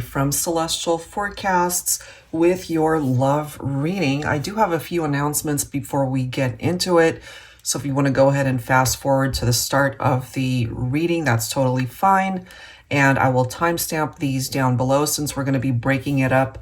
Carrie from Celestial Forecasts with your love reading. I do have a few announcements before we get into it. So if you want to go ahead and fast forward to the start of the reading, that's totally fine. And I will timestamp these down below since we're going to be breaking it up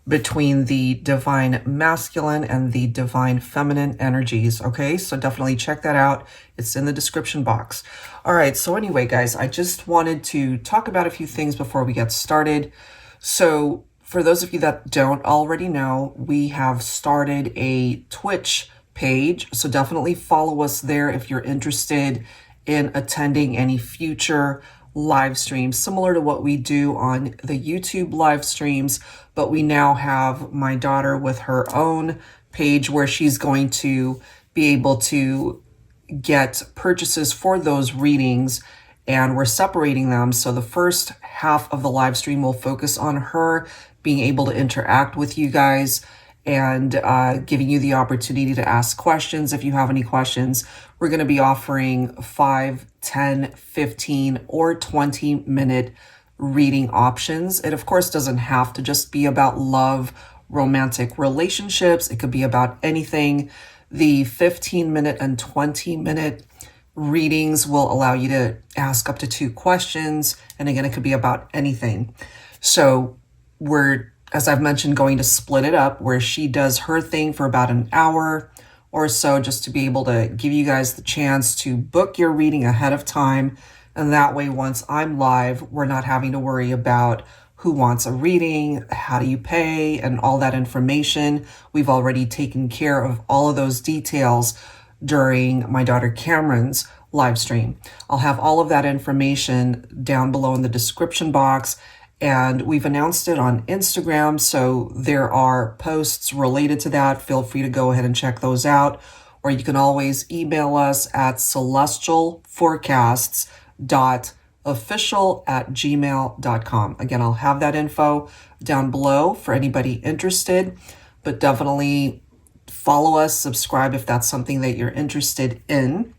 between the divine masculine and the divine feminine energies. Okay, so definitely check that out. It's in the description box. All right, so anyway, guys, I just wanted to talk about a few things before we get started. So for those of you that don't already know, we have started a Twitch page. So definitely follow us there if you're interested in attending any future live streams similar to what we do on the YouTube live streams, but we now have my daughter with her own page where she's going to be able to get purchases for those readings, and we're separating them. So the first half of the live stream will focus on her being able to interact with you guys and giving you the opportunity to ask questions if you have any questions. We're going to be offering 5, 10, 15, or 20-minute reading options. It, of course, doesn't have to just be about love, romantic relationships. It could be about anything. The 15-minute and 20-minute readings will allow you to ask up to 2 questions. And again, it could be about anything. So we're, as I've mentioned, going to split it up where she does her thing for about an hour or so, just to be able to give you guys the chance to book your reading ahead of time. And that way, once I'm live, we're not having to worry about who wants a reading, how do you pay, and all that information. We've already taken care of all of those details during my daughter Cameron's live stream. I'll have all of that information down below in the description box. And we've announced it on Instagram, so there are posts related to that. Feel free to go ahead and check those out. Or you can always email us at celestialforecasts.official@gmail.com. Again, I'll have that info down below for anybody interested, but definitely follow us, subscribe if that's something that you're interested in.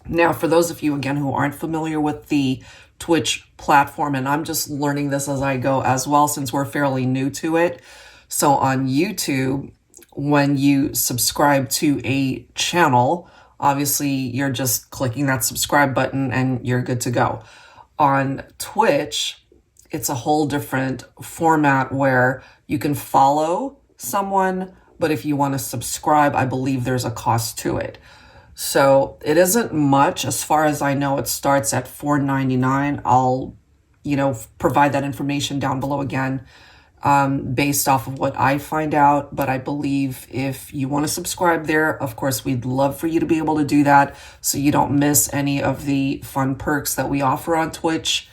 Now, for those of you, again, who aren't familiar with the Twitch platform, and I'm just learning this as I go as well, since we're fairly new to it. So on YouTube, when you subscribe to a channel, obviously you're just clicking that subscribe button and you're good to go. On Twitch, it's a whole different format where you can follow someone, but if you want to subscribe, I believe there's a cost to it. So it isn't much. As far as I know, it starts at $4.99. I'll, provide that information down below again, based off of what I find out. But I believe if you want to subscribe there, of course, we'd love for you to be able to do that so you don't miss any of the fun perks that we offer on Twitch,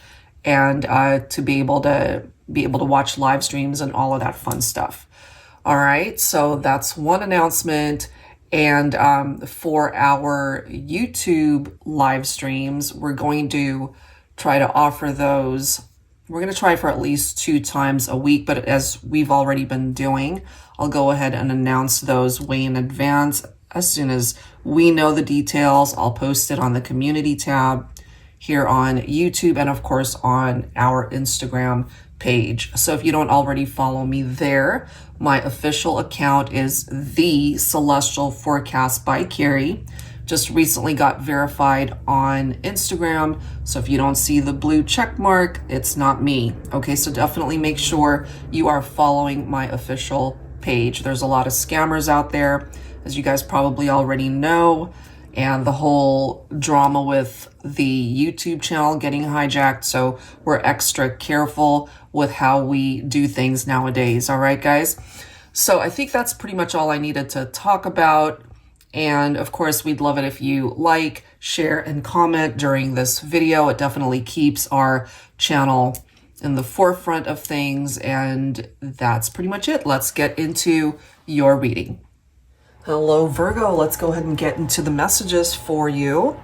and to be able to watch live streams and all of that fun stuff. All right, so that's one announcement. And for our YouTube live streams, we're going to try to offer those. We're going to try for at least 2 times a week, but as we've already been doing, I'll go ahead and announce those way in advance. As soon as we know the details, I'll post it on the community tab here on YouTube and, of course, on our Instagram page. So if you don't already follow me there, my official account is The Celestial Forecast by Carrie. Just recently got verified on Instagram. So if you don't see the blue check mark, it's not me. Okay, so definitely make sure you are following my official page. There's a lot of scammers out there, as you guys probably already know. And the whole drama with the YouTube channel getting hijacked. So we're extra careful with how we do things nowadays. All right, guys. So I think that's pretty much all I needed to talk about. And of course, we'd love it if you like, share, and comment during this video. It definitely keeps our channel in the forefront of things. And that's pretty much it. Let's get into your reading. Hello, Virgo. Let's go ahead and get into the messages for you.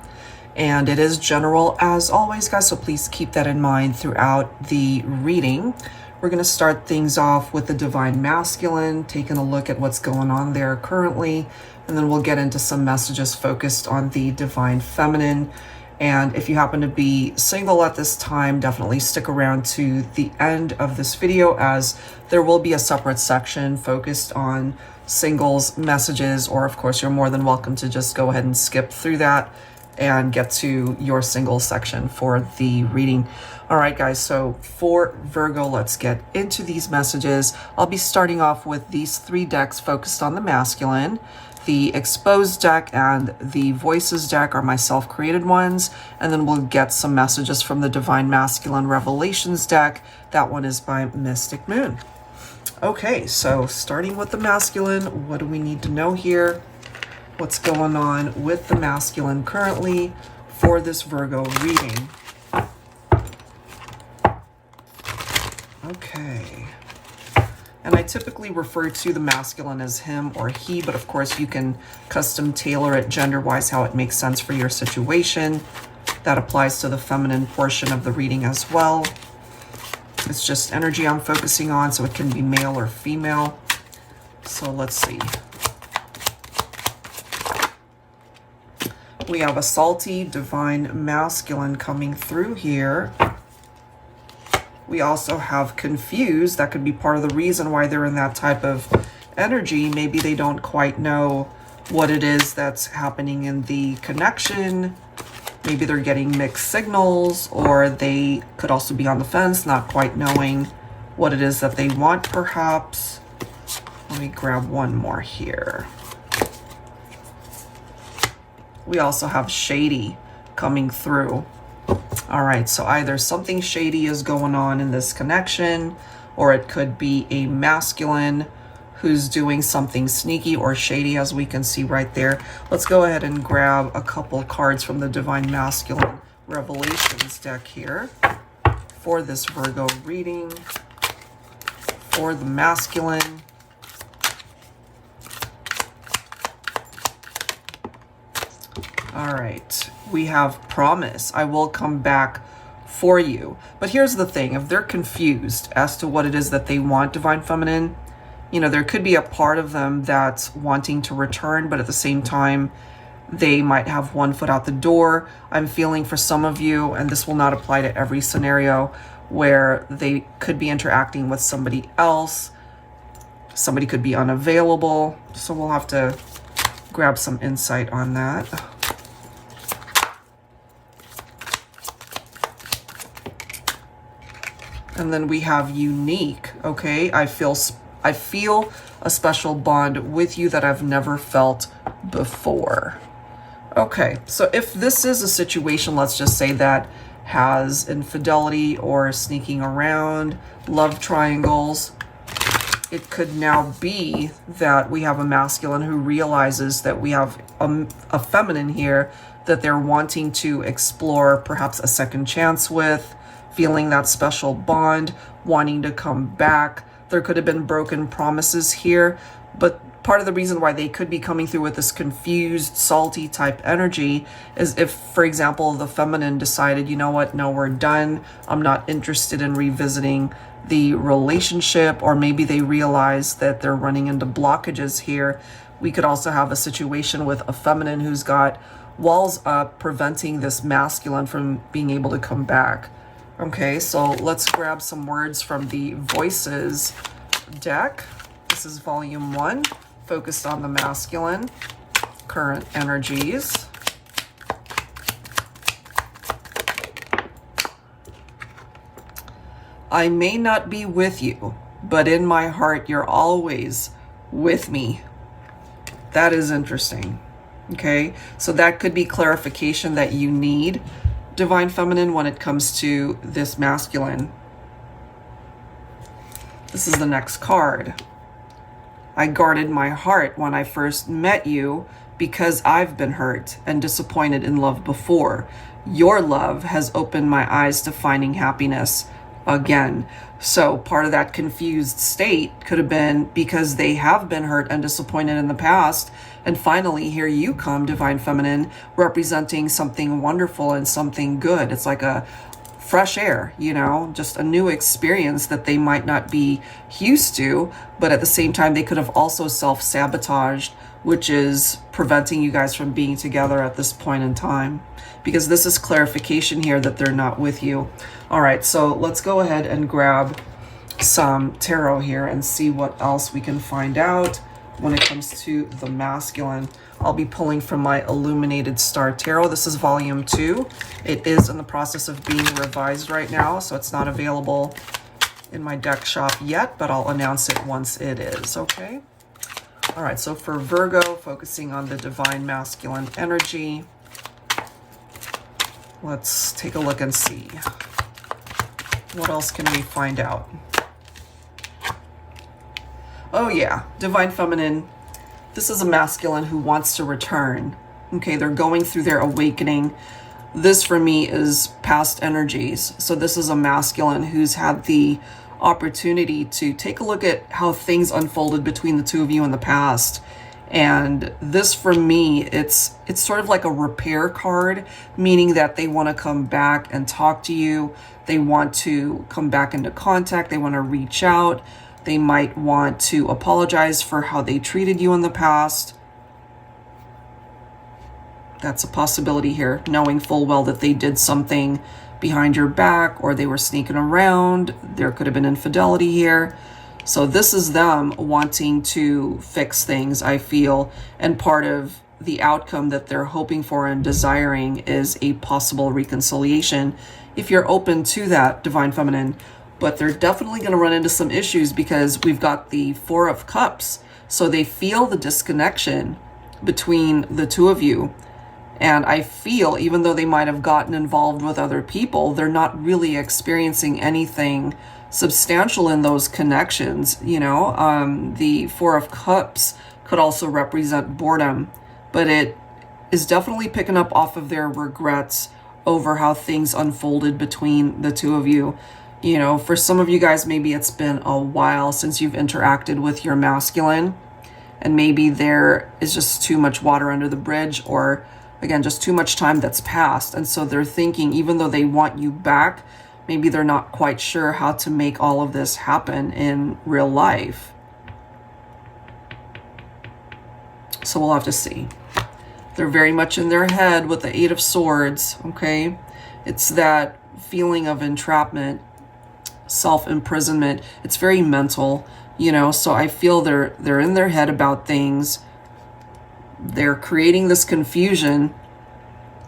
And it is general as always, guys, so please keep that in mind throughout the reading. We're going to start things off with the Divine Masculine, taking a look at what's going on there currently, and then we'll get into some messages focused on the Divine Feminine. And if you happen to be single at this time, definitely stick around to the end of this video, as there will be a separate section focused on singles messages, or of course you're more than welcome to just go ahead and skip through that and get to your single section for the reading. All right, guys, so for Virgo, let's get into these messages. I'll be starting off with these 3 decks focused on the masculine. The Exposed deck and the Voices deck are my self-created ones, and then we'll get some messages from the Divine Masculine Revelations deck. That one is by Mystic Moon. Okay, so starting with the masculine, what do we need to know here? What's going on with the masculine currently for this Virgo reading? Okay. And I typically refer to the masculine as him or he, but of course you can custom tailor it gender-wise how it makes sense for your situation. That applies to the feminine portion of the reading as well. It's just energy I'm focusing on, so it can be male or female. So let's see. We have a salty divine masculine coming through here. We also have confused. That could be part of the reason why they're in that type of energy. Maybe they don't quite know what it is that's happening in the connection. Maybe they're getting mixed signals, or they could also be on the fence, not quite knowing what it is that they want, perhaps. Let me grab one more here. We also have shady coming through. All right, so either something shady is going on in this connection, or it could be a masculine who's doing something sneaky or shady, as we can see right there. Let's go ahead and grab a couple cards from the Divine Masculine Revelations deck here for this Virgo reading for the masculine. All right, we have promise. I will come back for you. But here's the thing. If they're confused as to what it is that they want, Divine Feminine, you know, there could be a part of them that's wanting to return, but at the same time, they might have one foot out the door. I'm feeling for some of you, and this will not apply to every scenario, where they could be interacting with somebody else. Somebody could be unavailable. So we'll have to grab some insight on that. And then we have unique. Okay, I feel a special bond with you that I've never felt before. Okay, so if this is a situation, let's just say, that has infidelity or sneaking around, love triangles, it could now be that we have a masculine who realizes that we have a feminine here that they're wanting to explore perhaps a second chance with, feeling that special bond, wanting to come back. There could have been broken promises here, but part of the reason why they could be coming through with this confused, salty type energy is if, for example, the feminine decided, you know what, no, we're done. I'm not interested in revisiting the relationship, or maybe they realize that they're running into blockages here. We could also have a situation with a feminine who's got walls up, preventing this masculine from being able to come back. Okay, so let's grab some words from the Voices deck. This is volume 1, focused on the masculine, current energies. I may not be with you, but in my heart, you're always with me. That is interesting. Okay, so that could be clarification that you need, Divine Feminine, when it comes to this masculine. This is the next card. I guarded my heart when I first met you because I've been hurt and disappointed in love before. Your love has opened my eyes to finding happiness again. So part of that confused state could have been because they have been hurt and disappointed in the past. And finally, here you come, Divine Feminine, representing something wonderful and something good. It's like a fresh air, you know, just a new experience that they might not be used to, but at the same time, they could have also self-sabotaged, which is preventing you guys from being together at this point in time. because this is clarification here that they're not with you. All right, so let's go ahead and grab some tarot here and see what else we can find out when it comes to the masculine. I'll be pulling from my Illuminated Star Tarot. This is volume 2. It is in the process of being revised right now, so it's not available in my deck shop yet, but I'll announce it once it is, okay? All right, so for Virgo, focusing on the divine masculine energy, let's take a look and see. What else can we find out? Oh yeah, divine feminine. This is a masculine who wants to return. Okay, they're going through their awakening. This for me is past energies. So this is a masculine who's had the opportunity to take a look at how things unfolded between the two of you in the past. And this for me, it's sort of like a repair card, meaning that they want to come back and talk to you. They want to come back into contact. They want to reach out. They might want to apologize for how they treated you in the past. That's a possibility here, knowing full well that they did something behind your back or they were sneaking around. There could have been infidelity here. So this is them wanting to fix things, I feel, and part of the outcome that they're hoping for and desiring is a possible reconciliation if you're open to that, divine feminine. But they're definitely going to run into some issues because we've got the Four of Cups. So they feel the disconnection between the two of you. And I feel, even though they might have gotten involved with other people, they're not really experiencing anything substantial in those connections. You know, the Four of Cups could also represent boredom, but it is definitely picking up off of their regrets over how things unfolded between the two of you. You know, for some of you guys, maybe it's been a while since you've interacted with your masculine, and maybe there is just too much water under the bridge, or again, just too much time that's passed. And so they're thinking, even though they want you back, maybe they're not quite sure how to make all of this happen in real life. So we'll have to see. They're very much in their head with the Eight of Swords, okay? It's that feeling of entrapment, self-imprisonment. It's very mental, you know, so I feel they're in their head about things. They're creating this confusion.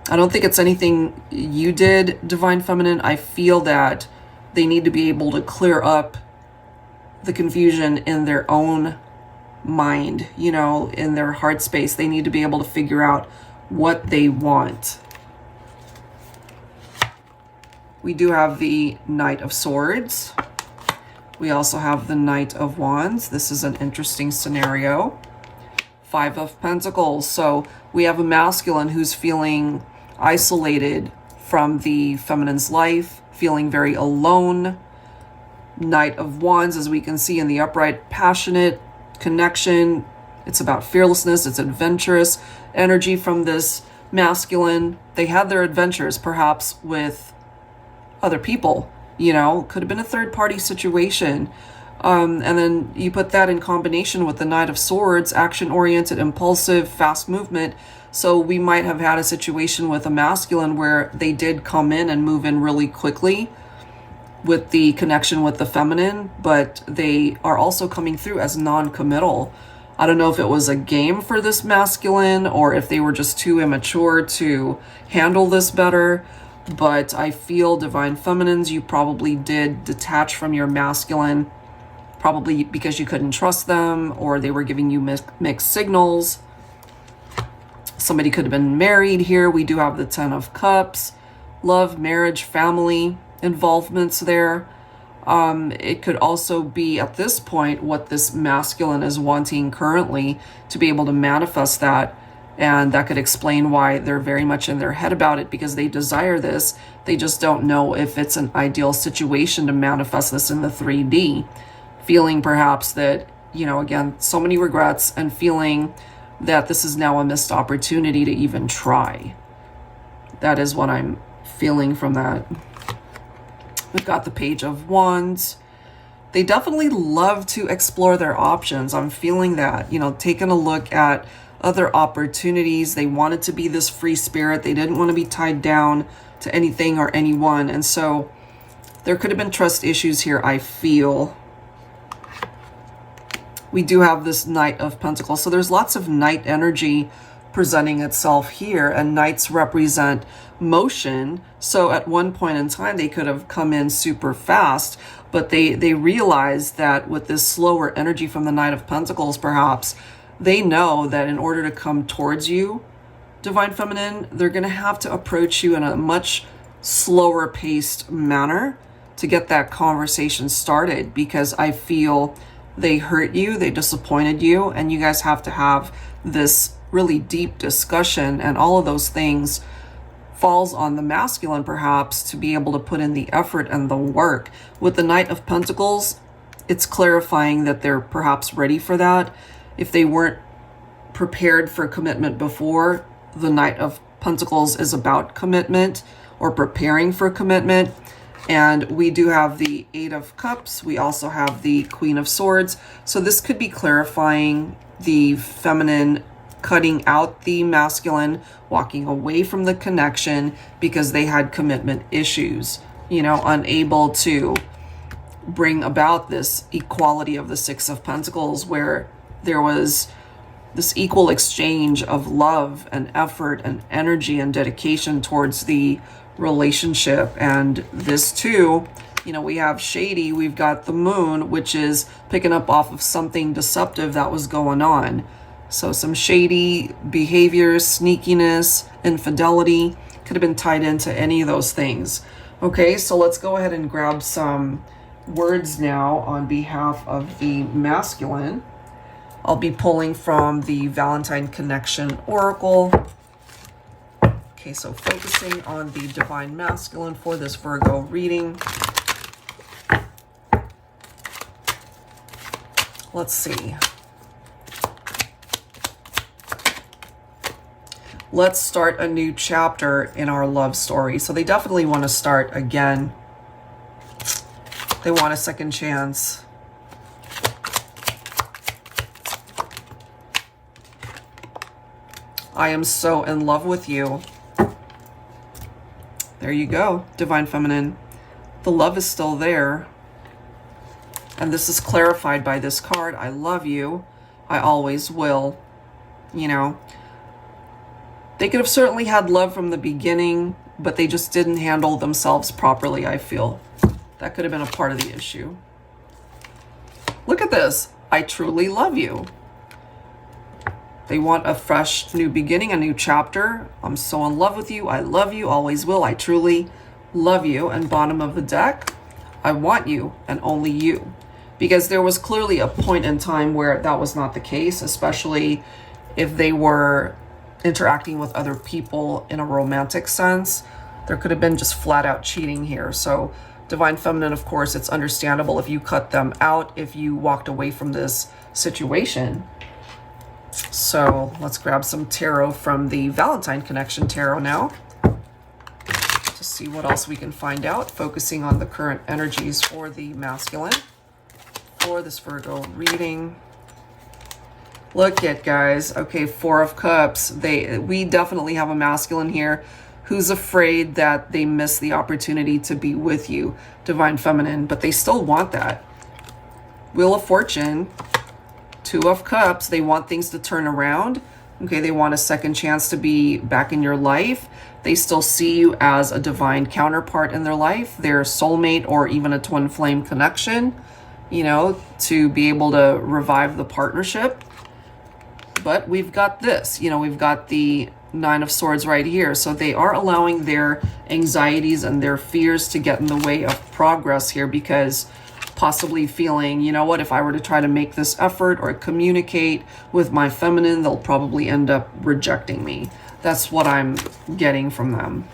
I don't think it's anything you did, divine feminine. I feel that they need to be able to clear up the confusion in their own mind, you know, in their heart space. They need to be able to figure out what they want. We do have the Knight of Swords. We also have the Knight of Wands. This is an interesting scenario. Five of Pentacles. So we have a masculine who's feeling isolated from the feminine's life, feeling very alone. Knight of Wands, as we can see in the upright, passionate connection. It's about fearlessness. It's adventurous energy from this masculine. They had their adventures perhaps with other people, you know, could have been a third-party situation. And then you put that in combination with the Knight of Swords, action-oriented, impulsive, fast movement. So we might have had a situation with a masculine where they did come in and move in really quickly with the connection with the feminine, but they are also coming through as non-committal. I don't know if it was a game for this masculine or if they were just too immature to handle this better. But I feel, divine feminines, you probably did detach from your masculine, probably because you couldn't trust them or they were giving you mixed signals. Somebody could have been married here. We do have the Ten of Cups, love, marriage, family involvements there. It could also be at this point what this masculine is wanting currently to be able to manifest that. And that could explain why they're very much in their head about it, because they desire this. They just don't know if it's an ideal situation to manifest this in the 3D. Feeling perhaps that, you know, again, so many regrets and feeling that this is now a missed opportunity to even try. That is what I'm feeling from that. We've got the Page of Wands. They definitely love to explore their options. I'm feeling that, you know, taking a look at other opportunities. They wanted to be this free spirit. They didn't want to be tied down to anything or anyone. And so there could have been trust issues here, I feel. We do have this Knight of Pentacles. So there's lots of Knight energy presenting itself here, and Knights represent motion. So at one point in time, they could have come in super fast, but they realize that with this slower energy from the Knight of Pentacles, perhaps, they know that in order to come towards you, Divine Feminine, they're going to have to approach you in a much slower paced manner to get that conversation started, because I feel they hurt you, they disappointed you, and you guys have to have this really deep discussion, and all of those things falls on the masculine perhaps to be able to put in the effort and the work. With the Knight of Pentacles, it's clarifying that they're perhaps ready for that. If they weren't prepared for commitment before, the Knight of Pentacles is about commitment or preparing for commitment. And we do have the Eight of Cups. We also have the Queen of Swords. So this could be clarifying the feminine cutting out the masculine, walking away from the connection because they had commitment issues, you know, unable to bring about this equality of the Six of Pentacles, where there was this equal exchange of love and effort and energy and dedication towards the relationship. And this too, you know, we have shady, we've got the Moon, which is picking up off of something deceptive that was going on. So some shady behaviors, sneakiness, infidelity could have been tied into any of those things. Okay, so let's go ahead and grab some words now on behalf of the masculine. I'll be pulling from the Valentine Connection Oracle. Okay, so focusing on the Divine Masculine for this Virgo reading. Let's see. Let's start a new chapter in our love story. So they definitely want to start again. They want a second chance. I am so in love with you. There you go, Divine Feminine. The love is still there. And this is clarified by this card. I love you. I always will. You know, they could have certainly had love from the beginning, but they just didn't handle themselves properly, I feel. That could have been a part of the issue. Look at this. I truly love you. They want a fresh new beginning, a new chapter. I'm so in love with you. I love you, always will. I truly love you. And bottom of the deck, I want you and only you. Because there was clearly a point in time where that was not the case, especially if they were interacting with other people in a romantic sense. There could have been just flat out cheating here. So Divine Feminine, of course, it's understandable if you cut them out, if you walked away from this situation. So let's grab some tarot from the Valentine Connection Tarot now to see what else we can find out, focusing on the current energies for the masculine for this Virgo reading. Look at, guys. Okay, Four of Cups. We definitely have a masculine here who's afraid that they miss the opportunity to be with you, Divine Feminine, but they still want that. Wheel of Fortune, Two of Cups. They want things to turn around. Okay, they want a second chance to be back in your life. They still see you as a divine counterpart in their life, their soulmate, or even a twin flame connection, you know, to be able to revive the partnership. But we've got this, you know, we've got the Nine of Swords right here. So they are allowing their anxieties and their fears to get in the way of progress here, because possibly feeling, you know what, if I were to try to make this effort or communicate with my feminine, they'll probably end up rejecting me. That's what I'm getting from them.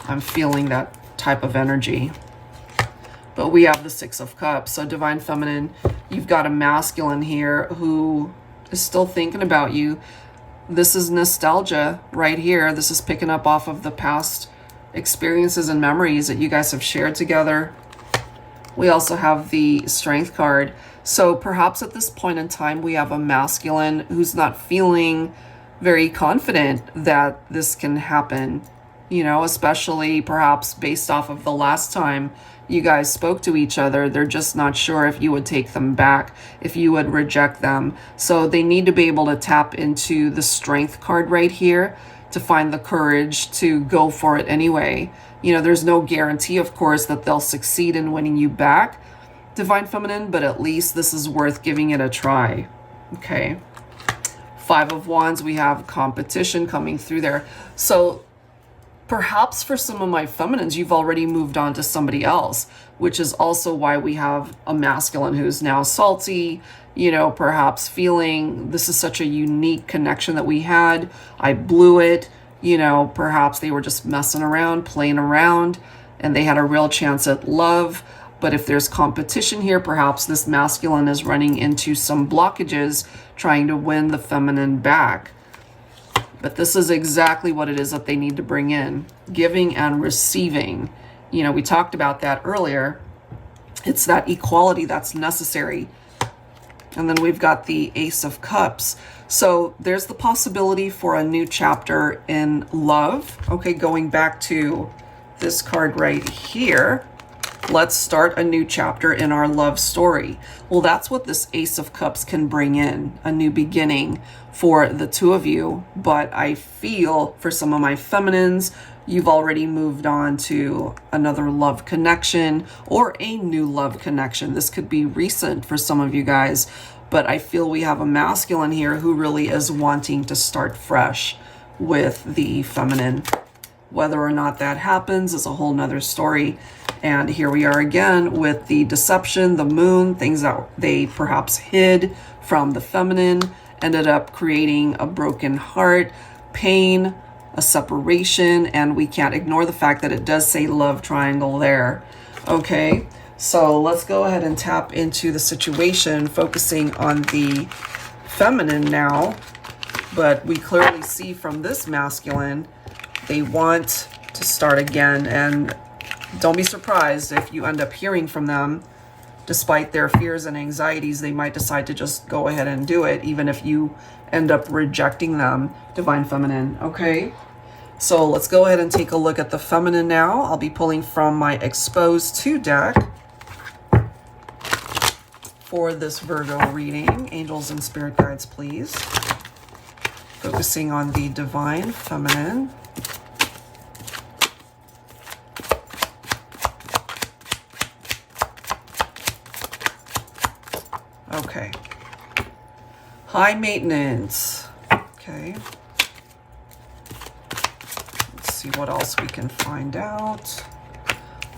I'm feeling that type of energy. But we have the Six of Cups. So Divine Feminine, you've got a masculine here who is still thinking about you. This is nostalgia right here. This is picking up off of the past experiences and memories that you guys have shared together. We also have the Strength card. So perhaps at this point in time, we have a masculine who's not feeling very confident that this can happen, you know, especially perhaps based off of the last time you guys spoke to each other. They're just not sure if you would take them back, if you would reject them. So they need to be able to tap into the strength card right here to find the courage to go for it anyway. You know, there's no guarantee, of course, that they'll succeed in winning you back, Divine Feminine, but at least this is worth giving it a try. Okay. Five of Wands, we have competition coming through there. So perhaps for some of my feminines, you've already moved on to somebody else, which is also why we have a masculine who's now salty, you know, perhaps feeling this is such a unique connection that we had. I blew it, you know, perhaps they were just messing around, playing around, and they had a real chance at love. But if there's competition here, perhaps this masculine is running into some blockages trying to win the feminine back. But this is exactly what it is that they need to bring in. Giving and receiving. You know, we talked about that earlier. It's that equality that's necessary. And then we've got the Ace of Cups. So there's the possibility for a new chapter in love. Okay, going back to this card right here. Let's start a new chapter in our love story. Well, that's what this Ace of Cups can bring in, a new beginning for the two of you. But I feel for some of my feminines, you've already moved on to another love connection or a new love connection. This could be recent for some of you guys, but I feel we have a masculine here who really is wanting to start fresh with the feminine. Whether or not that happens is a whole nother story. And here we are again with the deception, the moon, things that they perhaps hid from the feminine, ended up creating a broken heart, pain, a separation, and we can't ignore the fact that it does say love triangle there. Okay, so let's go ahead and tap into the situation, focusing on the feminine now. But we clearly see from this masculine, they want to start again, and don't be surprised if you end up hearing from them. Despite their fears and anxieties, they might decide to just go ahead and do it, even if you end up rejecting them, Divine Feminine. Okay, so let's go ahead and take a look at the feminine now. I'll be pulling from my Exposed 2 deck for this Virgo reading. Angels and spirit guides, please. Focusing on the Divine Feminine. Okay. High maintenance. Okay. Let's see what else we can find out.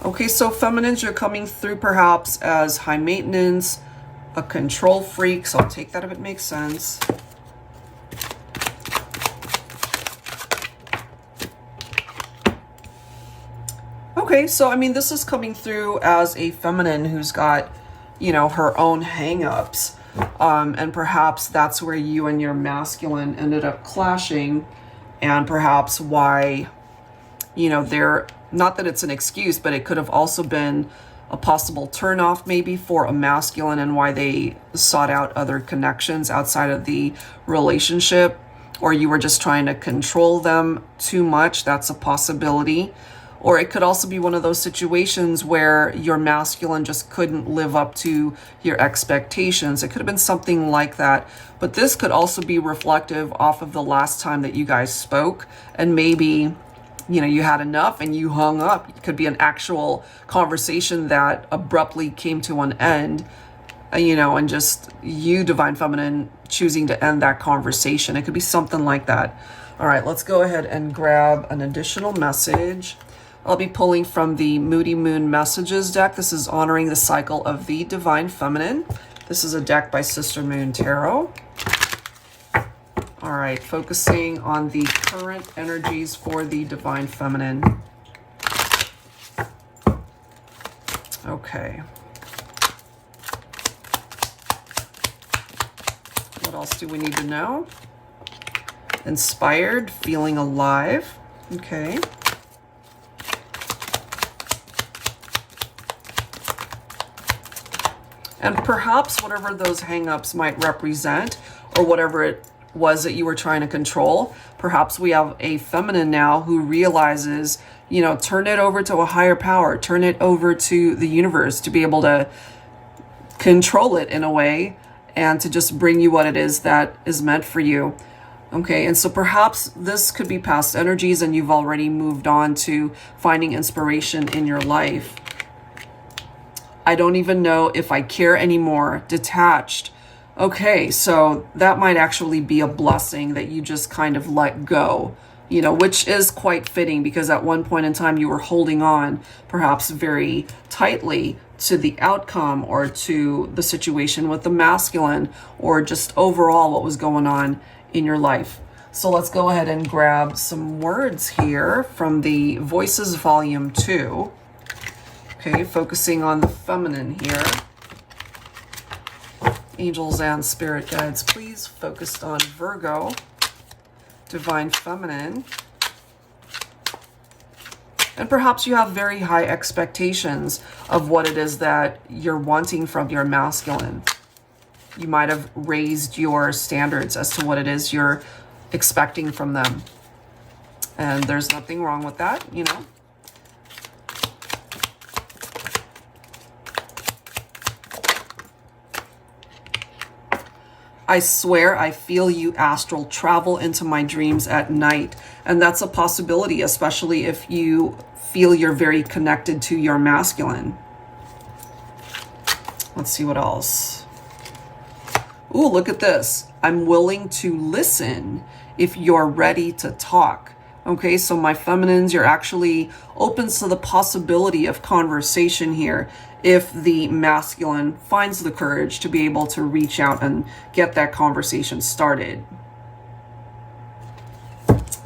Okay, so feminines, you're coming through perhaps as high maintenance, a control freak. So I'll take that if it makes sense. Okay, so I mean, this is coming through as a feminine who's got, you know, her own hang-ups. And perhaps that's where you and your masculine ended up clashing, and perhaps why, you know, they're, not that it's an excuse, but it could have also been a possible turnoff maybe for a masculine, and why they sought out other connections outside of the relationship, or you were just trying to control them too much. That's a possibility. Or it could also be one of those situations where your masculine just couldn't live up to your expectations. It could have been something like that. But this could also be reflective off of the last time that you guys spoke. And maybe, you know, you had enough and you hung up. It could be an actual conversation that abruptly came to an end, you know, and just you, Divine Feminine, choosing to end that conversation. It could be something like that. All right, let's go ahead and grab an additional message. I'll be pulling from the Moody Moon Messages deck. This is honoring the cycle of the Divine Feminine. This is a deck by Sister Moon Tarot. All right, focusing on the current energies for the Divine Feminine. Okay. What else do we need to know? Inspired, feeling alive. Okay. And perhaps whatever those hang-ups might represent, or whatever it was that you were trying to control, perhaps we have a feminine now who realizes, you know, turn it over to a higher power, turn it over to the universe to be able to control it in a way and to just bring you what it is that is meant for you. Okay, and so perhaps this could be past energies and you've already moved on to finding inspiration in your life. I don't even know if I care anymore. Detached. Okay, so that might actually be a blessing that you just kind of let go, you know, which is quite fitting because at one point in time you were holding on perhaps very tightly to the outcome or to the situation with the masculine or just overall what was going on in your life. So let's go ahead and grab some words here from the Voices Volume 2. Okay, focusing on the feminine here. Angels and spirit guides, please, focused on Virgo, divine feminine. And perhaps you have very high expectations of what it is that you're wanting from your masculine. You might have raised your standards as to what it is you're expecting from them. And there's nothing wrong with that, you know. I swear I feel you astral travel into my dreams at night. And that's a possibility, especially if you feel you're very connected to your masculine. Let's see what else. Ooh, look at this. I'm willing to listen if you're ready to talk. Okay, so my feminines, you're actually open to the possibility of conversation here if the masculine finds the courage to be able to reach out and get that conversation started.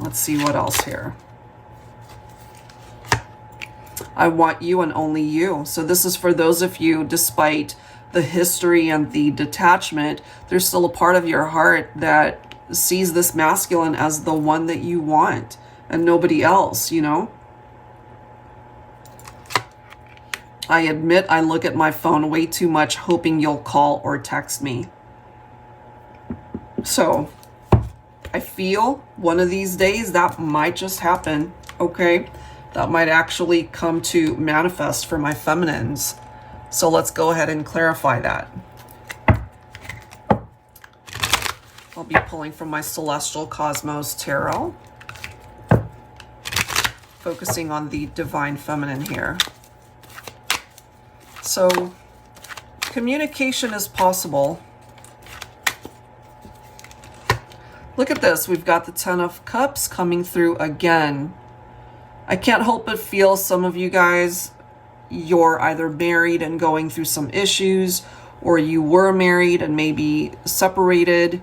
Let's see what else here. I want you and only you. So this is for those of you, despite the history and the detachment, there's still a part of your heart that sees this masculine as the one that you want and nobody else, you know? I admit I look at my phone way too much hoping you'll call or text me. So I feel one of these days that might just happen, okay? That might actually come to manifest for my feminines. So let's go ahead and clarify that. I'll be pulling from my Celestial Cosmos Tarot, focusing on the divine feminine here. So communication is possible. Look at this. We've got the 10 of Cups coming through again. I can't help but feel some of you guys, you're either married and going through some issues, or you were married and maybe separated,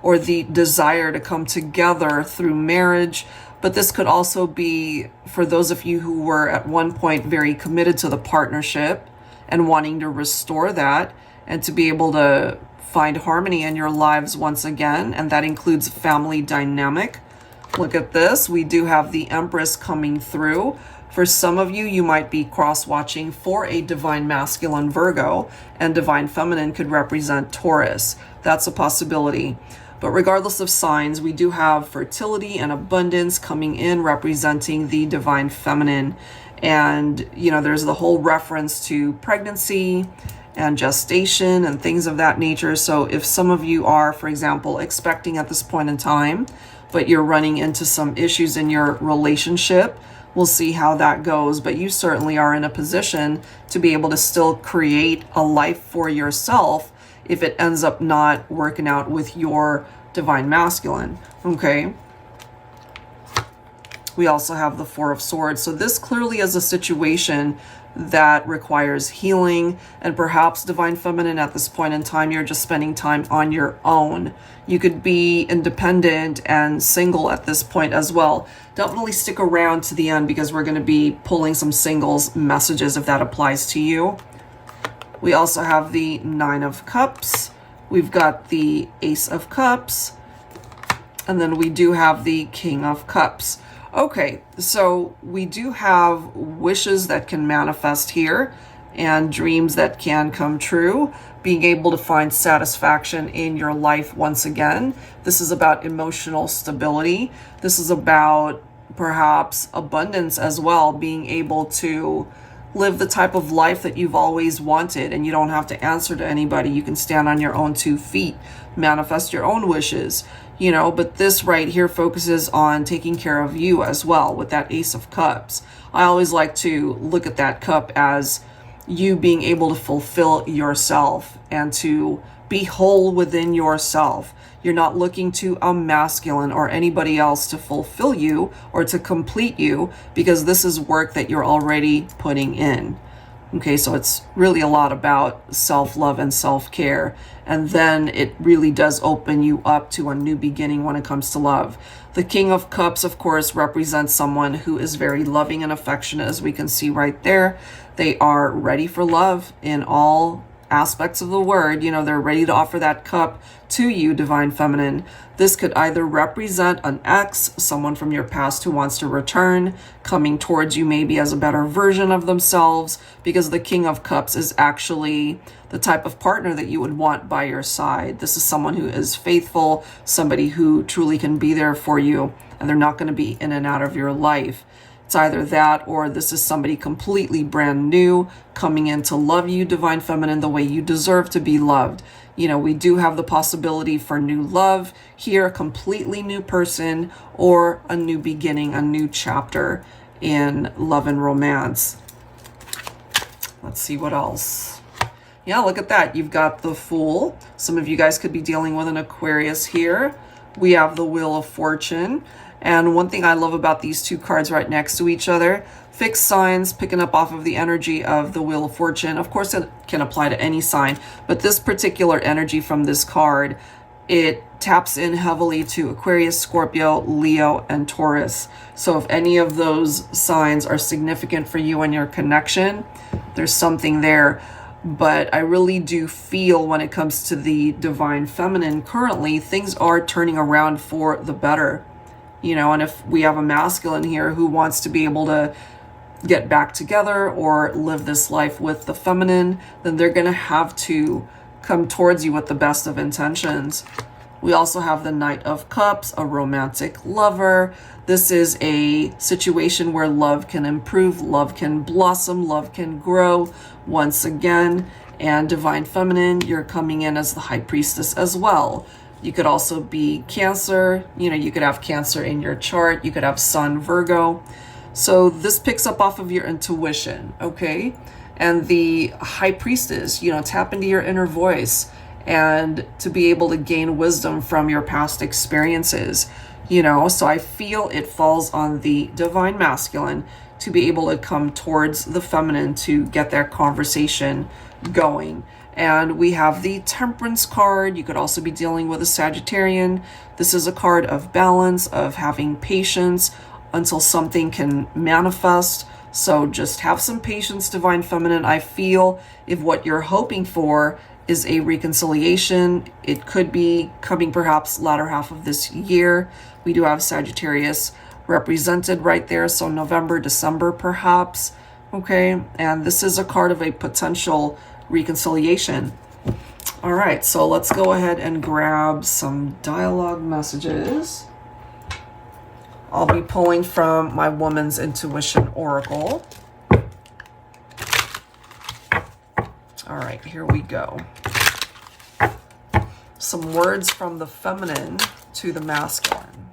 or the desire to come together through marriage. But this could also be for those of you who were at one point very committed to the partnership and wanting to restore that and to be able to find harmony in your lives once again. And that includes family dynamic. Look at this. We do have the Empress coming through. For some of you, you might be cross-watching for a divine masculine Virgo, and divine feminine could represent Taurus. That's a possibility. But regardless of signs, we do have fertility and abundance coming in, representing the divine feminine. And, you know, there's the whole reference to pregnancy and gestation and things of that nature. So if some of you are, for example, expecting at this point in time, but you're running into some issues in your relationship, we'll see how that goes. But you certainly are in a position to be able to still create a life for yourself if it ends up not working out with your divine masculine, okay? We also have the Four of Swords. So this clearly is a situation that requires healing, and perhaps divine feminine at this point in time, you're just spending time on your own. You could be independent and single at this point as well. Definitely stick around to the end because we're going to be pulling some singles messages if that applies to you. We also have the Nine of Cups. We've got the Ace of Cups. And then we do have the King of Cups. Okay, so we do have wishes that can manifest here. and dreams that can come true, being able to find satisfaction in your life once again. This is about emotional stability. This is about perhaps abundance as well, being able to live the type of life that you've always wanted, and you don't have to answer to anybody. You can stand on your own 2 feet, manifest your own wishes, you know. But this right here focuses on taking care of you as well with that Ace of Cups. I always like to look at that cup as you being able to fulfill yourself and to be whole within yourself. You're not looking to a masculine or anybody else to fulfill you or to complete you, because this is work that you're already putting in. Okay, so it's really a lot about self-love and self-care. And then it really does open you up to a new beginning when it comes to love. The King of Cups, of course, represents someone who is very loving and affectionate, as we can see right there. They are ready for love in all aspects of the word. You know, they're ready to offer that cup to you, Divine Feminine. This could either represent an ex, someone from your past who wants to return, coming towards you maybe as a better version of themselves, because the King of Cups is actually the type of partner that you would want by your side. This is someone who is faithful, somebody who truly can be there for you, and they're not going to be in and out of your life. It's either that, or this is somebody completely brand new coming in to love you, Divine Feminine, the way you deserve to be loved. You know, we do have the possibility for new love here, a completely new person, or a new beginning, a new chapter in love and romance. Let's see what else. Yeah, look at that. You've got the Fool. Some of you guys could be dealing with an Aquarius here. We have the Wheel of Fortune. And one thing I love about these 2 cards right next to each other, fixed signs, picking up off of the energy of the Wheel of Fortune. Of course, it can apply to any sign, but this particular energy from this card, it taps in heavily to Aquarius, Scorpio, Leo, and Taurus. So if any of those signs are significant for you and your connection, there's something there. But I really do feel when it comes to the Divine Feminine, currently, things are turning around for the better. You know, and if we have a masculine here who wants to be able to get back together or live this life with the feminine, then they're going to have to come towards you with the best of intentions. We also have the Knight of Cups, a romantic lover. This is a situation where love can improve, love can blossom, love can grow once again. And Divine Feminine, you're coming in as the High Priestess as well. You could also be Cancer. You know, you could have Cancer in your chart. You could have Sun, Virgo. So this picks up off of your intuition, okay? And the High Priestess, you know, tap into your inner voice and to be able to gain wisdom from your past experiences, you know? So I feel it falls on the Divine Masculine to be able to come towards the feminine to get that conversation going. And we have the Temperance card. You could also be dealing with a Sagittarian. This is a card of balance, of having patience until something can manifest. So just have some patience, Divine Feminine. I feel if what you're hoping for is a reconciliation, it could be coming perhaps latter half of this year. We do have Sagittarius represented right there. So November, December, perhaps. Okay. And this is a card of a potential reconciliation. All right, so let's go ahead and grab some dialogue messages. I'll be pulling from my Woman's Intuition Oracle. All right, here we go. Some words from the feminine to the masculine.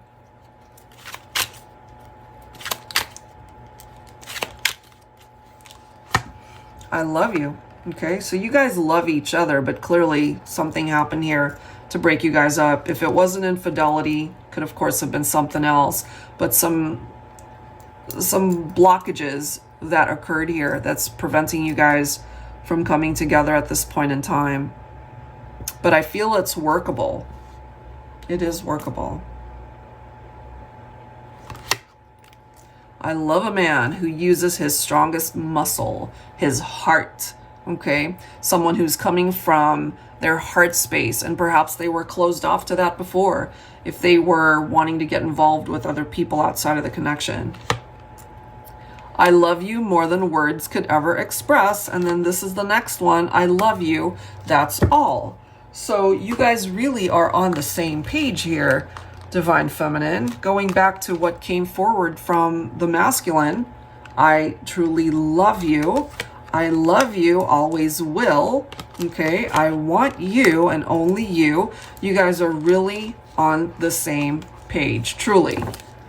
I love you. Okay, so you guys love each other, but clearly something happened here to break you guys up. If it wasn't infidelity, could of course have been something else, but some blockages that occurred here that's preventing you guys from coming together at this point in time. But I feel it's workable. It is workable. I love a man who uses his strongest muscle, his heart. Okay, someone who's coming from their heart space, and perhaps they were closed off to that before, if they were wanting to get involved with other people outside of the connection. I love you more than words could ever express. And then this is the next one. I love you. That's all. So you guys really are on the same page here, Divine Feminine. Going back to what came forward from the masculine, I truly love you. I love you, always will. Okay, I want you and only you. You guys are really on the same page, truly.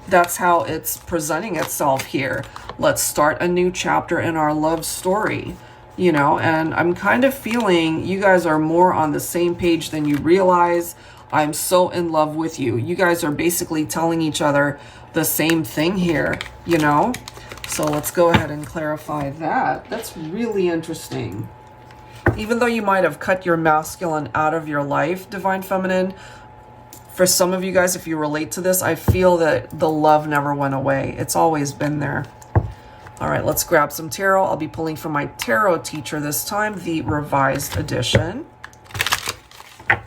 That's how it's presenting itself here. Let's start a new chapter in our love story, you know, and I'm kind of feeling you guys are more on the same page than you realize. I'm so in love with you. You guys are basically telling each other the same thing here, you know? So let's go ahead and clarify that. That's really interesting. Even though you might have cut your masculine out of your life, Divine Feminine, for some of you guys, if you relate to this, I feel that the love never went away. It's always been there. All right, let's grab some tarot. I'll be pulling from my tarot teacher this time, the revised edition.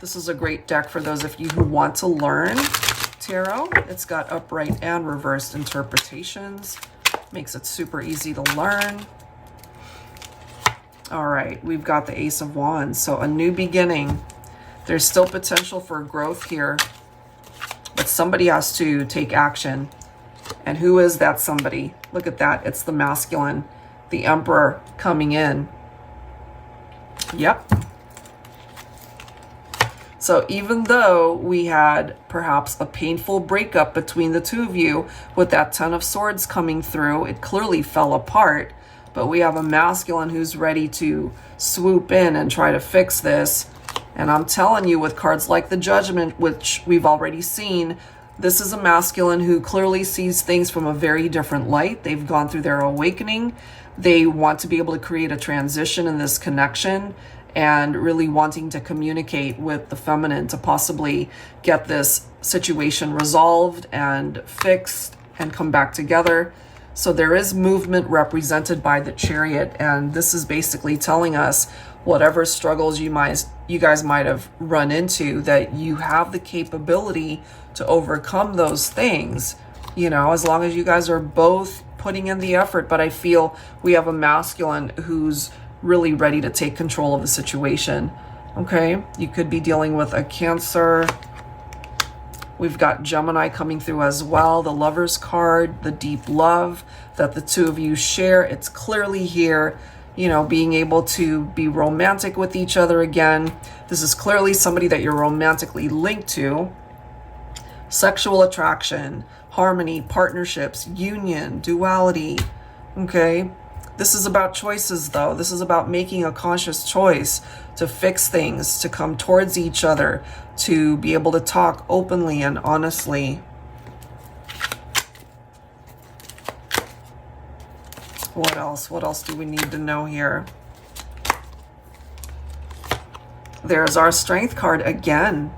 This is a great deck for those of you who want to learn tarot. It's got upright and reversed interpretations. Makes it super easy to learn. All right, we've got the Ace of Wands. So a new beginning. There's still potential for growth here, but somebody has to take action. And who is that somebody? Look at that. It's the masculine, the Emperor coming in. Yep. So even though we had perhaps a painful breakup between the two of you with that Ten of Swords coming through, it clearly fell apart. But we have a masculine who's ready to swoop in and try to fix this. And I'm telling you, with cards like the Judgment, which we've already seen, this is a masculine who clearly sees things from a very different light. They've gone through their awakening. They want to be able to create a transition in this connection and really wanting to communicate with the feminine to possibly get this situation resolved and fixed and come back together. So there is movement represented by the Chariot, and this is basically telling us whatever struggles you guys might have run into, that you have the capability to overcome those things, you know, as long as you guys are both putting in the effort. But I feel we have a masculine who's really ready to take control of the situation. Okay, you could be dealing with a Cancer. We've got Gemini coming through as well. The Lover's card, the deep love that the two of you share. It's clearly here, you know, being able to be romantic with each other again. This is clearly somebody that you're romantically linked to. Sexual attraction, harmony, partnerships, union, duality. Okay. This is about choices, though. This is about making a conscious choice to fix things, to come towards each other, to be able to talk openly and honestly. What else? What else do we need to know here? There's our Strength card again.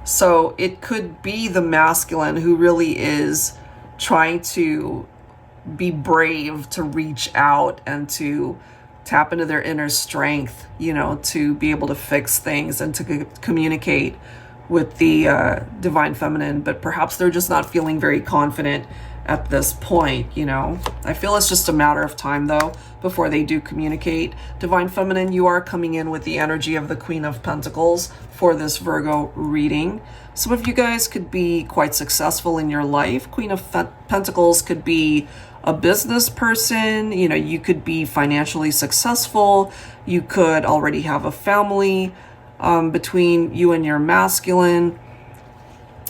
So it could be the masculine who really is trying to be brave, to reach out and to tap into their inner strength, you know, to be able to fix things and to communicate with the Divine Feminine. But perhaps they're just not feeling very confident at this point, you know. I feel it's just a matter of time, though, before they do communicate. Divine Feminine, you are coming in with the energy of the Queen of Pentacles for this Virgo reading. Some of you guys could be quite successful in your life. Queen of Pentacles could be a business person, you know, you could be financially successful. You could already have a family between you and your masculine.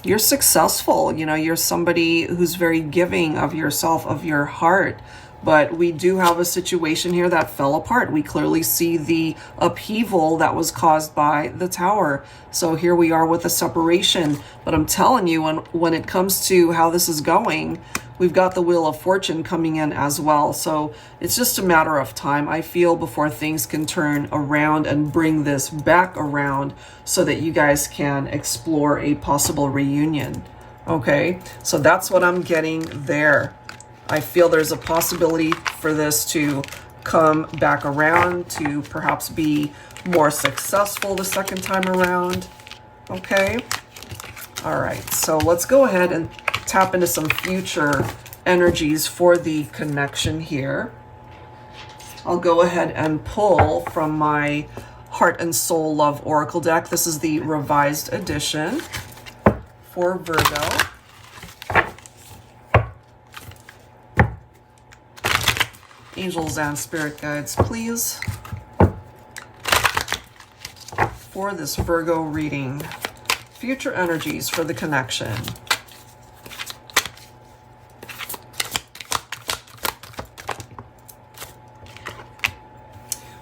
You're successful, you know, you're somebody who's very giving of yourself, of your heart. But we do have a situation here that fell apart. We clearly see the upheaval that was caused by the Tower. So here we are with a separation. But I'm telling you, when it comes to how this is going, we've got the Wheel of Fortune coming in as well. So it's just a matter of time, I feel, before things can turn around and bring this back around so that you guys can explore a possible reunion. Okay, so that's what I'm getting there. I feel there's a possibility for this to come back around, to perhaps be more successful the second time around. Okay. All right. So let's go ahead and tap into some future energies for the connection here. I'll go ahead and pull from my Heart and Soul Love Oracle deck. This is the revised edition for Virgo. Angels and spirit guides, please, for this Virgo reading. Future energies for the connection.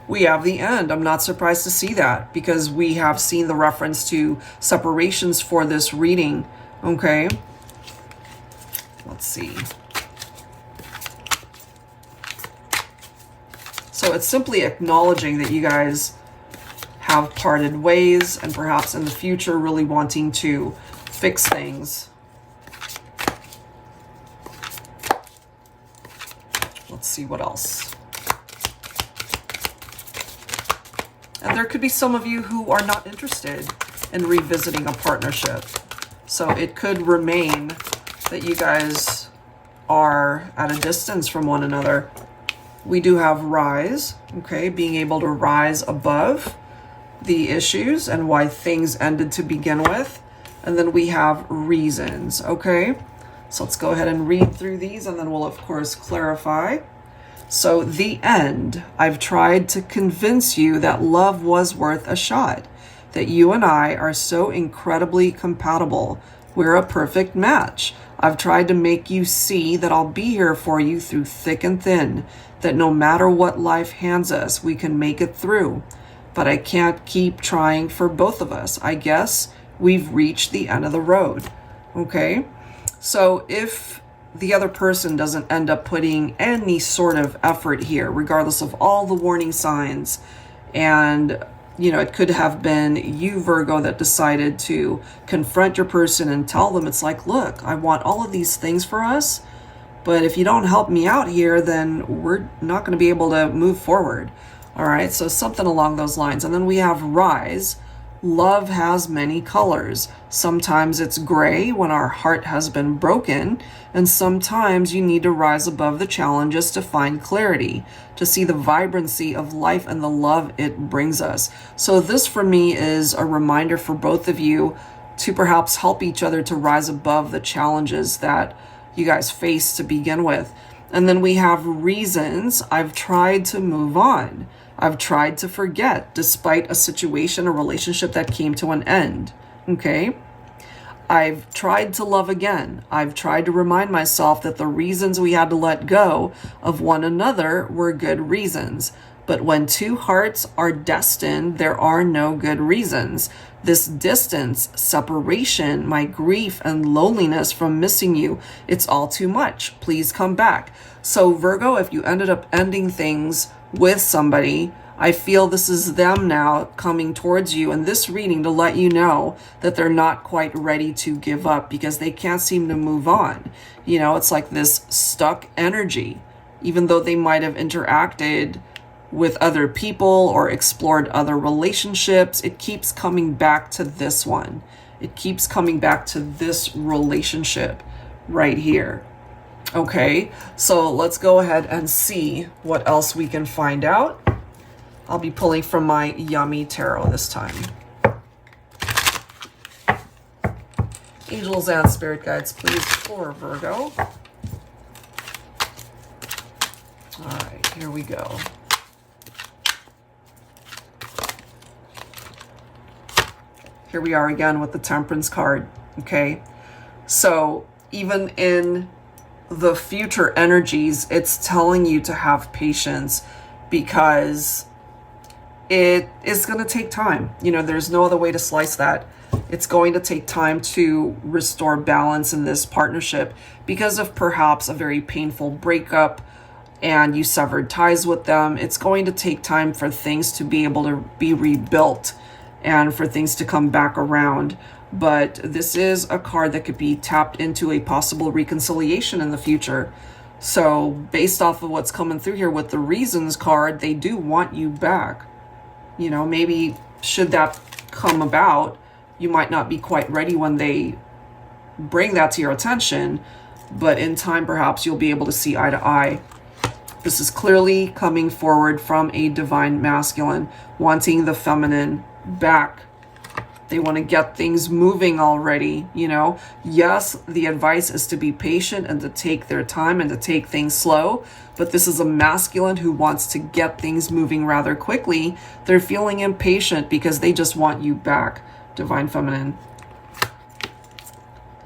We have the End. I'm not surprised to see that because we have seen the reference to separations for this reading. Okay. Let's see. So it's simply acknowledging that you guys have parted ways and perhaps in the future really wanting to fix things. Let's see what else. And there could be some of you who are not interested in revisiting a partnership. So it could remain that you guys are at a distance from one another. We do have rise, okay, being able to rise above the issues and why things ended to begin with. And then we have reasons, okay? So let's go ahead and read through these and then we'll of course clarify. So the End. I've tried to convince you that love was worth a shot, that you and I are so incredibly compatible. We're a perfect match. I've tried to make you see that I'll be here for you through thick and thin, that no matter what life hands us, we can make it through. But I can't keep trying for both of us. I guess we've reached the end of the road. Okay? So if the other person doesn't end up putting any sort of effort here, regardless of all the warning signs, and you know, it could have been you, Virgo, that decided to confront your person and tell them, it's like, look, I want all of these things for us, but if you don't help me out here, then we're not going to be able to move forward. All right, so something along those lines. And then we have rise. Love has many colors. Sometimes it's gray when our heart has been broken, and sometimes you need to rise above the challenges to find clarity, to see the vibrancy of life and the love it brings us. So this for me is a reminder for both of you to perhaps help each other to rise above the challenges that you guys face to begin with. And then we have reasons. I've tried to move on. I've tried to forget despite a situation, a relationship that came to an end. Okay? I've tried to love again. I've tried to remind myself that the reasons we had to let go of one another were good reasons. But when two hearts are destined, there are no good reasons. This distance, separation, my grief and loneliness from missing you, it's all too much. Please come back. So Virgo, if you ended up ending things with somebody, I feel this is them now coming towards you in this reading to let you know that they're not quite ready to give up because they can't seem to move on. You know, it's like this stuck energy, even though they might have interacted with other people or explored other relationships. It keeps coming back to this one. It keeps coming back to this relationship right here. Okay, so let's go ahead and see what else we can find out. I'll be pulling from my Yummy Tarot this time. Angels and spirit guides, please, for Virgo. All right, here we go. Here we are again with the Temperance card, okay? So even in the future energies, it's telling you to have patience because it is going to take time. You know, there's no other way to slice that. It's going to take time to restore balance in this partnership because of perhaps a very painful breakup and you severed ties with them. It's going to take time for things to be able to be rebuilt and for things to come back around. But this is a card that could be tapped into a possible reconciliation in the future. So based off of what's coming through here with the Reasons card, they do want you back. You know, maybe should that come about, you might not be quite ready when they bring that to your attention, but in time, perhaps you'll be able to see eye to eye. This is clearly coming forward from a divine masculine, wanting the feminine back. They want to get things moving already, you know. Yes, the advice is to be patient and to take their time and to take things slow. But this is a masculine who wants to get things moving rather quickly. They're feeling impatient because they just want you back, divine feminine.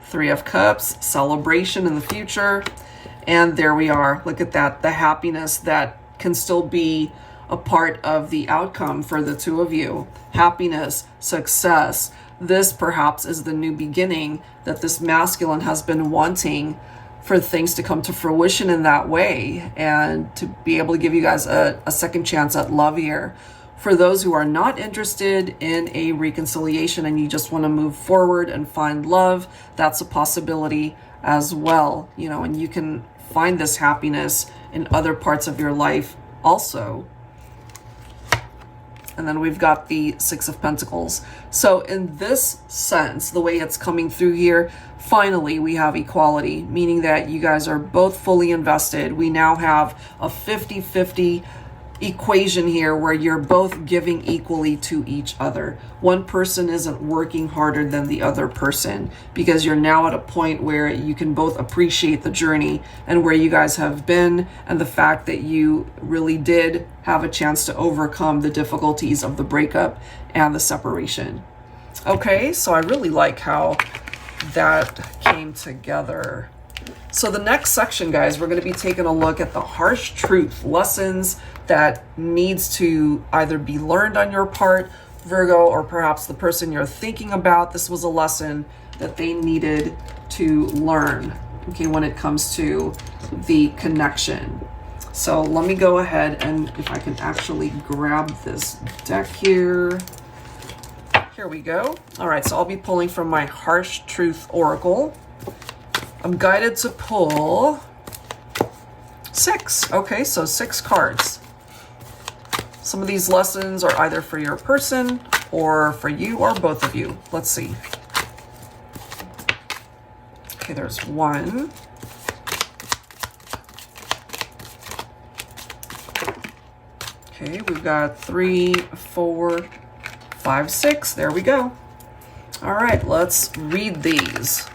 Three of Cups, celebration in the future. And there we are. Look at that. The happiness that can still be a part of the outcome for the two of you. Happiness, success. This perhaps is the new beginning that this masculine has been wanting, for things to come to fruition in that way and to be able to give you guys a second chance at love here. For those who are not interested in a reconciliation and you just want to move forward and find love, that's a possibility as well, you know, and you can find this happiness in other parts of your life also. And then we've got the Six of Pentacles. So in this sense, the way it's coming through here, finally we have equality, meaning that you guys are both fully invested. We now have a 50-50 equation here where you're both giving equally to each other. One person isn't working harder than the other person, because you're now at a point where you can both appreciate the journey and where you guys have been, and the fact that you really did have a chance to overcome the difficulties of the breakup and the separation. Okay, so I really like how that came together. So the next section, guys, we're going to be taking a look at the harsh truth, lessons that needs to either be learned on your part, Virgo, or perhaps the person you're thinking about. This was a lesson that they needed to learn, okay, when it comes to the connection. So let me go ahead and if I can actually grab this deck here. Here we go. All right, so I'll be pulling from my Harsh Truth Oracle. I'm guided to pull 6. Okay, so 6 cards. Some of these lessons are either for your person or for you or both of you. Let's see. Okay, there's 1. Okay, we've got 3, 4, 5, 6. There we go. All right, let's read these.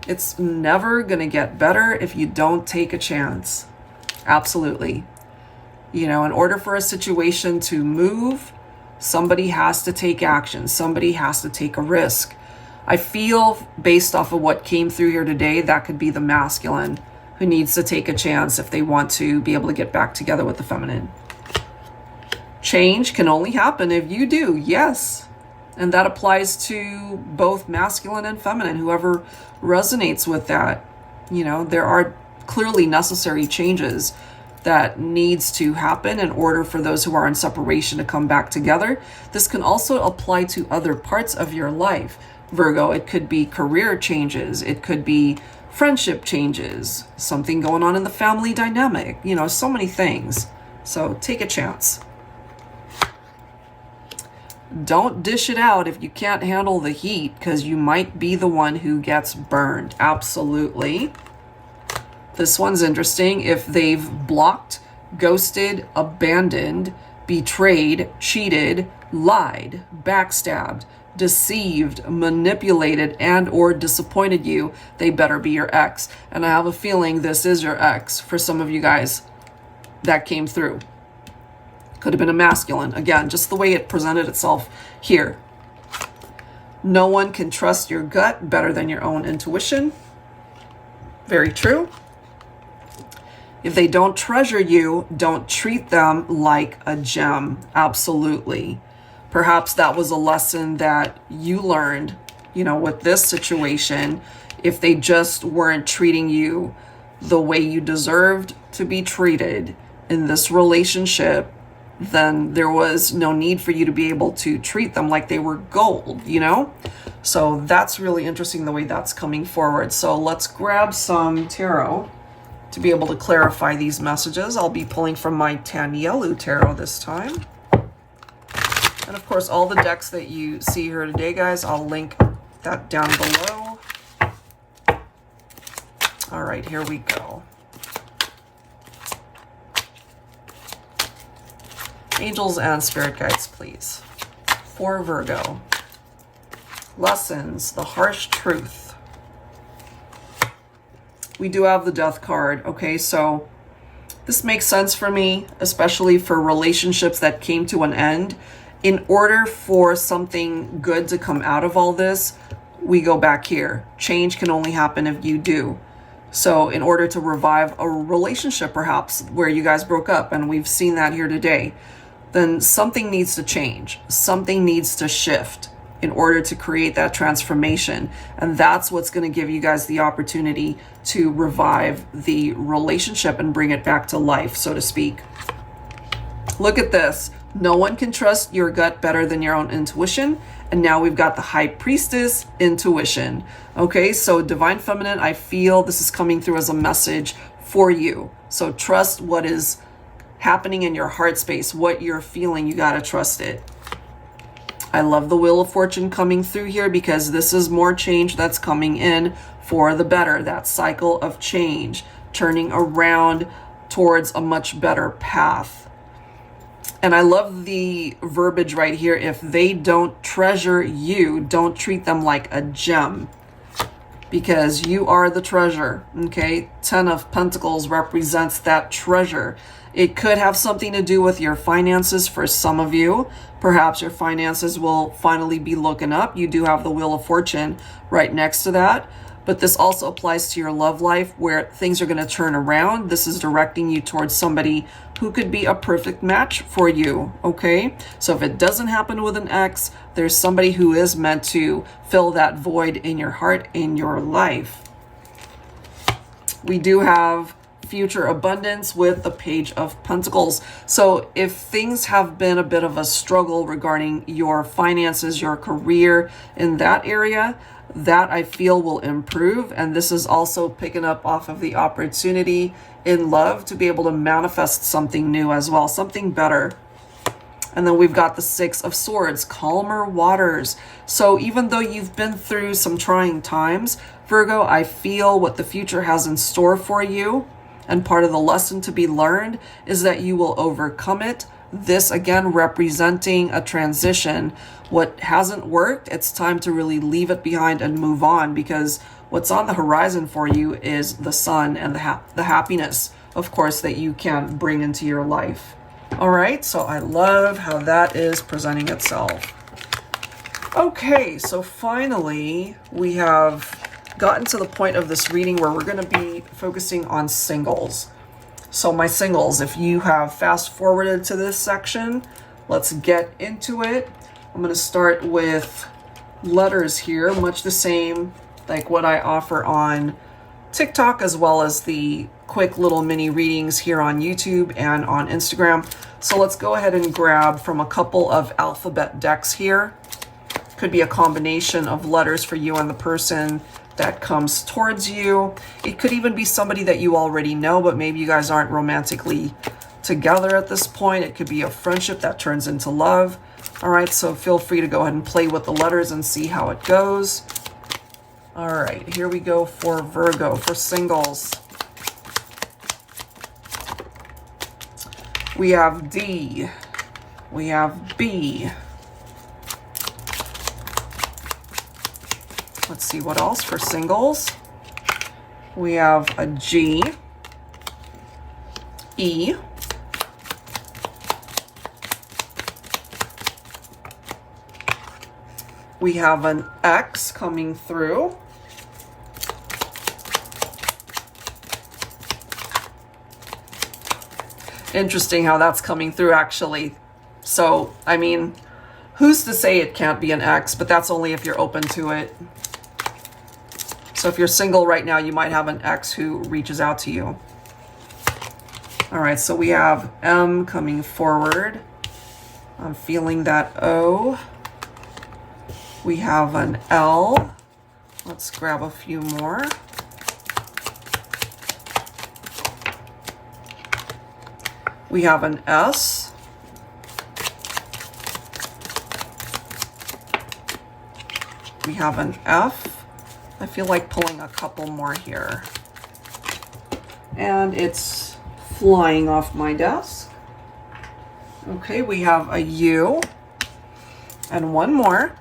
It's never going to get better if you don't take a chance. Absolutely. You know, in order for a situation to move, somebody has to take action. Somebody has to take a risk. I feel, based off of what came through here today, that could be the masculine who needs to take a chance if they want to be able to get back together with the feminine. Change can only happen if you do, yes. And that applies to both masculine and feminine, whoever resonates with that. You know, there are clearly necessary changes that needs to happen in order for those who are in separation to come back together. This can also apply to other parts of your life, Virgo. It could be career changes. It could be friendship changes, something going on in the family dynamic, you know, so many things. So take a chance. Don't dish it out if you can't handle the heat, because you might be the one who gets burned. Absolutely. This one's interesting. If they've blocked, ghosted, abandoned, betrayed, cheated, lied, backstabbed, deceived, manipulated, and or disappointed you, they better be your ex. And I have a feeling this is your ex for some of you guys that came through. Could have been a masculine. Again, just the way it presented itself here. No one can trust your gut better than your own intuition. Very true. If they don't treasure you, don't treat them like a gem. Absolutely. Perhaps that was a lesson that you learned, you know, with this situation. If they just weren't treating you the way you deserved to be treated in this relationship, then there was no need for you to be able to treat them like they were gold, you know? So that's really interesting the way that's coming forward. So let's grab some tarot to be able to clarify these messages. I'll be pulling from my Tanyelu tarot this time. And of course, all the decks that you see here today, guys, I'll link that down below. All right, here we go. Angels and spirit guides, please. For Virgo. Lessons, the harsh truth. We do have the Death card. Okay, so this makes sense for me, especially for relationships that came to an end. In order for something good to come out of all this, we go back here. Change can only happen if you do. So in order to revive a relationship, perhaps, where you guys broke up, and we've seen that here today, then something needs to change. Something needs to shift in order to create that transformation. And that's what's going to give you guys the opportunity to revive the relationship and bring it back to life, so to speak. Look at this. No one can trust your gut better than your own intuition. And now we've got the High Priestess, intuition. Okay, so Divine Feminine, I feel this is coming through as a message for you. So trust what is happening in your heart space, what you're feeling. You got to trust it. I love the Wheel of Fortune coming through here because this is more change that's coming in for the better. That cycle of change, turning around towards a much better path. And I love the verbiage right here. If they don't treasure you, don't treat them like a gem, because you are the treasure. Okay, 10 of Pentacles represents that treasure. It could have something to do with your finances for some of you. Perhaps your finances will finally be looking up. You do have the Wheel of Fortune right next to that. But this also applies to your love life, where things are going to turn around. This is directing you towards somebody who could be a perfect match for you, okay? So if it doesn't happen with an ex, there's somebody who is meant to fill that void in your heart, in your life. We do have future abundance with the Page of Pentacles. So if things have been a bit of a struggle regarding your finances, your career in that area, that I feel will improve. And this is also picking up off of the opportunity in love to be able to manifest something new as well, something better. And then we've got the Six of Swords, calmer waters. So even though you've been through some trying times, Virgo, I feel what the future has in store for you. And part of the lesson to be learned is that you will overcome it. This again representing a transition. What hasn't worked, it's time to really leave it behind and move on, because what's on the horizon for you is the sun and the happiness, of course, that you can bring into your life. All right, so I love how that is presenting itself. Okay, so finally we have gotten to the point of this reading where we're going to be focusing on singles. So my singles, if you have fast forwarded to this section, let's get into it. I'm going to start with letters here, much the same like what I offer on TikTok, as well as the quick little mini readings here on YouTube and on Instagram. So let's go ahead and grab from a couple of alphabet decks here. Could be a combination of letters for you and the person that comes towards you. It could even be somebody that you already know, but maybe you guys aren't romantically together at this point. It could be a friendship that turns into love. All right, so feel free to go ahead and play with the letters and see how it goes. All right, here we go for Virgo, for singles. We have D. We have B. Let's see what else for singles. We have a G, E, we have an X coming through, interesting how that's coming through actually. So, I mean, who's to say it can't be an X, but that's only if you're open to it. So if you're single right now, you might have an ex who reaches out to you. All right, so we have M coming forward. I'm feeling that O. We have an L. Let's grab a few more. We have an S. We have an F. I feel like pulling a couple more here. And it's flying off my desk. Okay, we have a U and one more.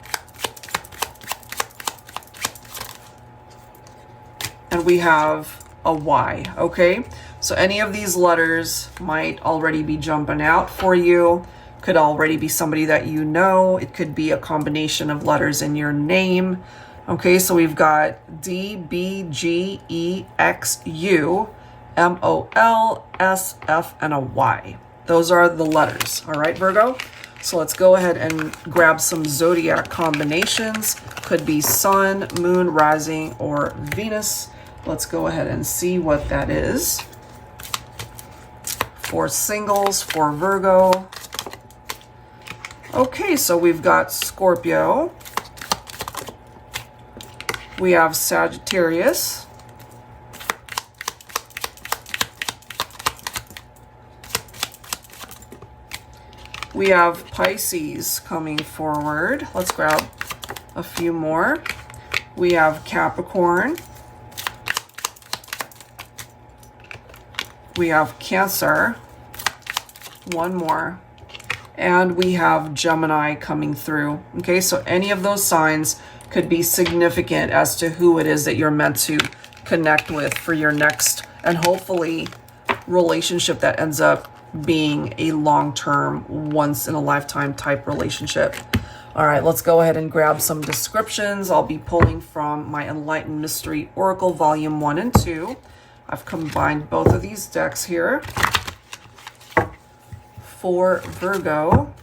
And we have a Y, okay? So any of these letters might already be jumping out for you. Could already be somebody that you know. It could be a combination of letters in your name. Okay, so we've got D, B, G, E, X, U, M, O, L, S, F, and a Y. Those are the letters, all right, Virgo? So let's go ahead and grab some zodiac combinations. Could be sun, moon, rising, or Venus. Let's go ahead and see what that is. For singles, for Virgo. Okay, so we've got Scorpio. We have Sagittarius. We have Pisces coming forward. Let's grab a few more. We have Capricorn. We have Cancer. One more. And we have Gemini coming through. Okay, so any of those signs could be significant as to who it is that you're meant to connect with for your next and hopefully relationship that ends up being a long-term, once-in-a-lifetime type relationship. All right, let's go ahead and grab some descriptions. I'll be pulling from my Enlightened Mystery Oracle Volume 1 and 2. I've combined both of these decks here. For Virgo,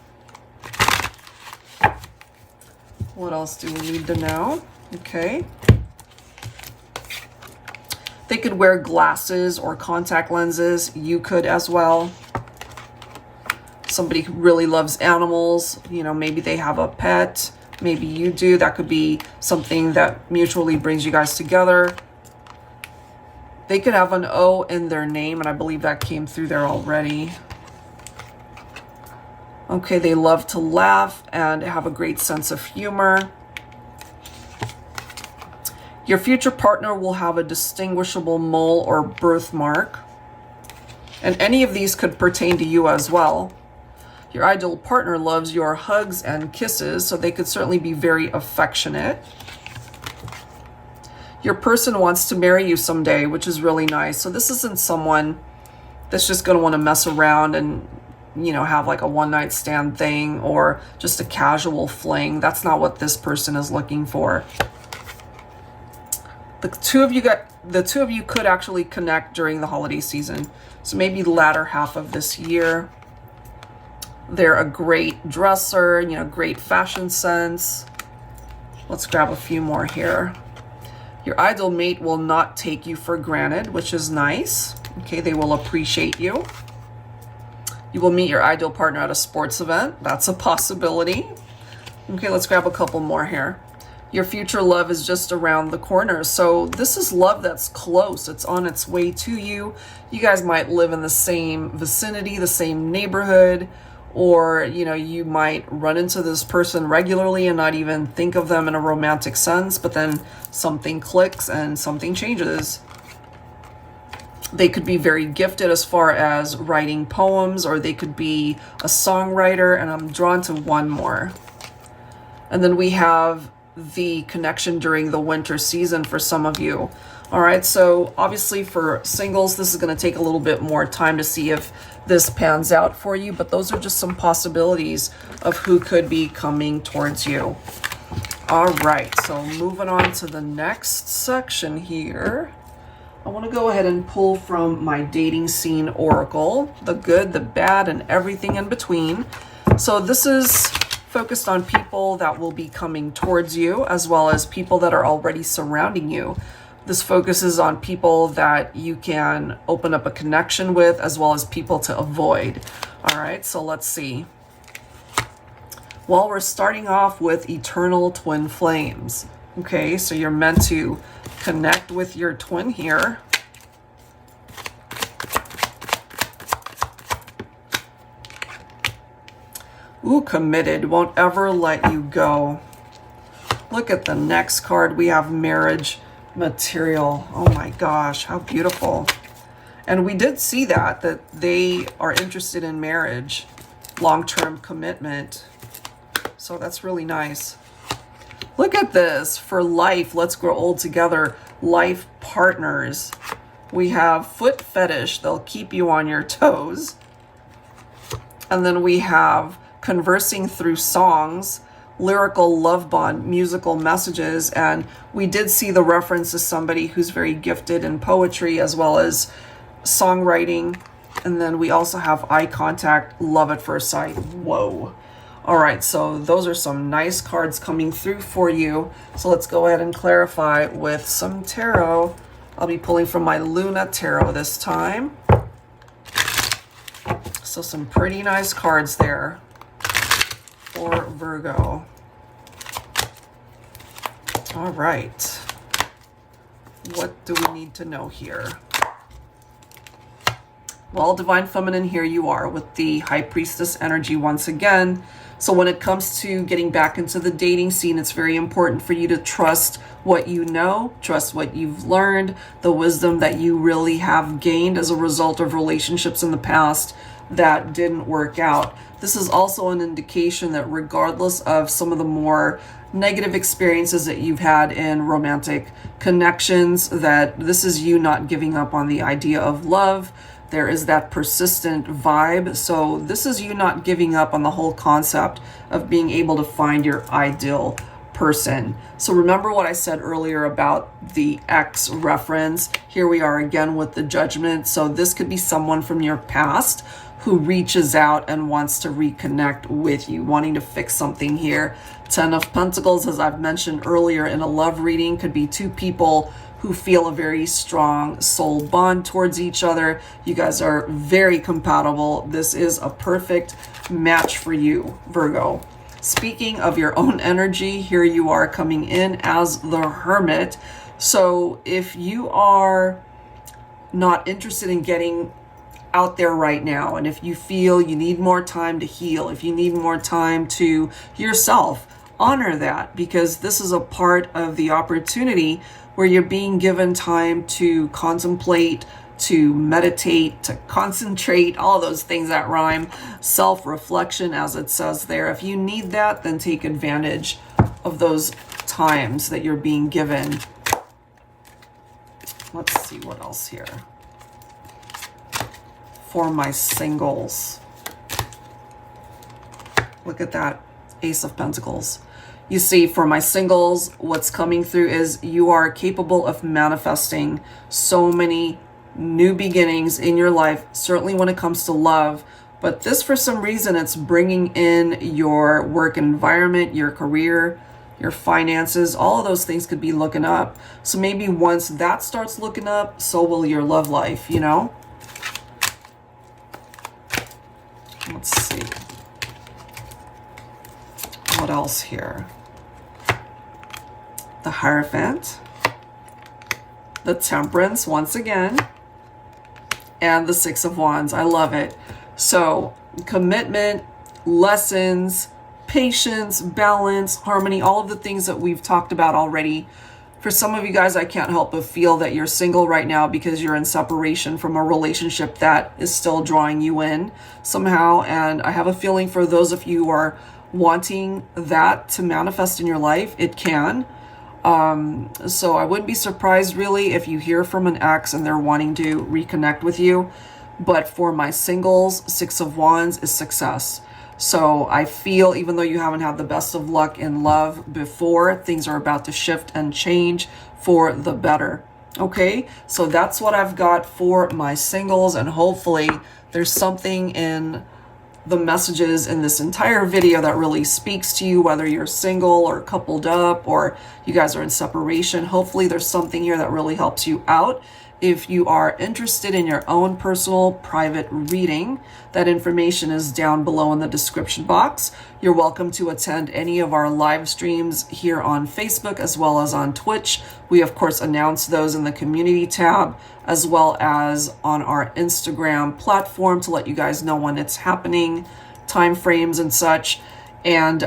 what else do we need to know? Okay. They could wear glasses or contact lenses. You could as well. Somebody who really loves animals, you know, maybe they have a pet, maybe you do. That could be something that mutually brings you guys together. They could have an O in their name, and I believe that came through there already. Okay, they love to laugh and have a great sense of humor. Your future partner will have a distinguishable mole or birthmark. And any of these could pertain to you as well. Your ideal partner loves your hugs and kisses, so they could certainly be very affectionate. Your person wants to marry you someday, which is really nice. So this isn't someone that's just going to want to mess around and, you know, have like a one-night stand thing or just a casual fling. That's not what this person is looking for. The two of you could actually connect during the holiday season. So maybe the latter half of this year. They're a great dresser, you know, great fashion sense. Let's grab a few more here. Your ideal mate will not take you for granted, which is nice. Okay, they will appreciate you. You will meet your ideal partner at a sports event. That's a possibility. Okay, let's grab a couple more here. Your future love is just around the corner. So this is love that's close. It's on its way to you. You guys might live in the same vicinity, the same neighborhood, or, you know, you might run into this person regularly and not even think of them in a romantic sense, but then something clicks and something changes. They could be very gifted as far as writing poems, or they could be a songwriter, and I'm drawn to one more. And then we have the connection during the winter season for some of you. All right, so obviously for singles, this is going to take a little bit more time to see if this pans out for you, but those are just some possibilities of who could be coming towards you. All right, so moving on to the next section here. I want to go ahead and pull from my dating scene oracle, the good, the bad, and everything in between. So this is focused on people that will be coming towards you, as well as people that are already surrounding you. This focuses on people that you can open up a connection with, as well as people to avoid. All right, so let's see. Well, we're starting off with eternal twin flames. Okay, so you're meant to connect with your twin here. Ooh, committed, won't ever let you go. Look at the next card. We have marriage material. Oh my gosh, how beautiful. And we did see that they are interested in marriage, long-term commitment. So that's really nice. Look at this. For life, let's grow old together. Life partners. We have foot fetish. They'll keep you on your toes. And then we have conversing through songs, lyrical love bond, musical messages. And we did see the reference to somebody who's very gifted in poetry as well as songwriting. And then we also have eye contact, love at first sight. Whoa. All right, so those are some nice cards coming through for you. So let's go ahead and clarify with some tarot. I'll be pulling from my Luna Tarot this time. So some pretty nice cards there for Virgo. All right. What do we need to know here? Well, Divine Feminine, here you are with the High Priestess energy once again. So when it comes to getting back into the dating scene, it's very important for you to trust what you know, trust what you've learned, the wisdom that you really have gained as a result of relationships in the past that didn't work out. This is also an indication that regardless of some of the more negative experiences that you've had in romantic connections, that this is you not giving up on the idea of love. There is that persistent vibe. So this is you not giving up on the whole concept of being able to find your ideal person. So remember what I said earlier about the ex reference. Here we are again with the Judgment. So this could be someone from your past who reaches out and wants to reconnect with you, wanting to fix something here. 10 of Pentacles, as I've mentioned earlier in a love reading, could be two people who feel a very strong soul bond towards each other. You guys are very compatible. This is a perfect match for you, Virgo. Speaking of your own energy, here you are coming in as the Hermit. So if you are not interested in getting out there right now, and if you feel you need more time to heal, if you need more time to yourself, honor that, because this is a part of the opportunity where you're being given time to contemplate, to meditate, to concentrate, all those things that rhyme, self-reflection, as it says there. If you need that, then take advantage of those times that you're being given. Let's see what else here. For my singles. Look at that, Ace of Pentacles. You see, for my singles, what's coming through is you are capable of manifesting so many new beginnings in your life, certainly when it comes to love. But this, for some reason, it's bringing in your work environment, your career, your finances. All of those things could be looking up. So maybe once that starts looking up, so will your love life, you know? Let's see. What else here? The Hierophant, the Temperance once again, and the Six of Wands. I love it. So commitment, lessons, patience, balance, harmony, all of the things that we've talked about already. For some of you guys, I can't help but feel that you're single right now because you're in separation from a relationship that is still drawing you in somehow. And I have a feeling for those of you who are wanting that to manifest in your life, it can. So I wouldn't be surprised really if you hear from an ex and they're wanting to reconnect with you. But for my singles, Six of Wands is success. So I feel even though you haven't had the best of luck in love before, things are about to shift and change for the better. Okay, so that's what I've got for my singles, and hopefully there's something in the messages in this entire video that really speaks to you, whether you're single or coupled up or you guys are in separation. Hopefully there's something here that really helps you out. If you are interested in your own personal private reading, that information is down below in the description box. You're welcome to attend any of our live streams here on Facebook as well as on Twitch. We of course announce those in the community tab as well as on our Instagram platform to let you guys know when it's happening, time frames and such. And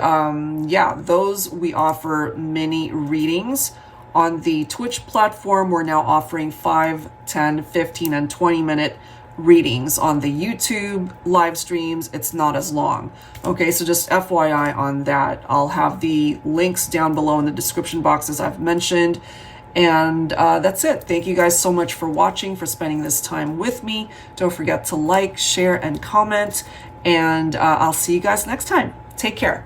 yeah, those we offer mini readings On the Twitch platform, we're now offering 5, 10, 15, and 20-minute readings. On the YouTube live streams, it's not as long. Okay, so just FYI on that. I'll have the links down below in the description box as I've mentioned. And that's it. Thank you guys so much for watching, for spending this time with me. Don't forget to like, share, and comment. And I'll see you guys next time. Take care.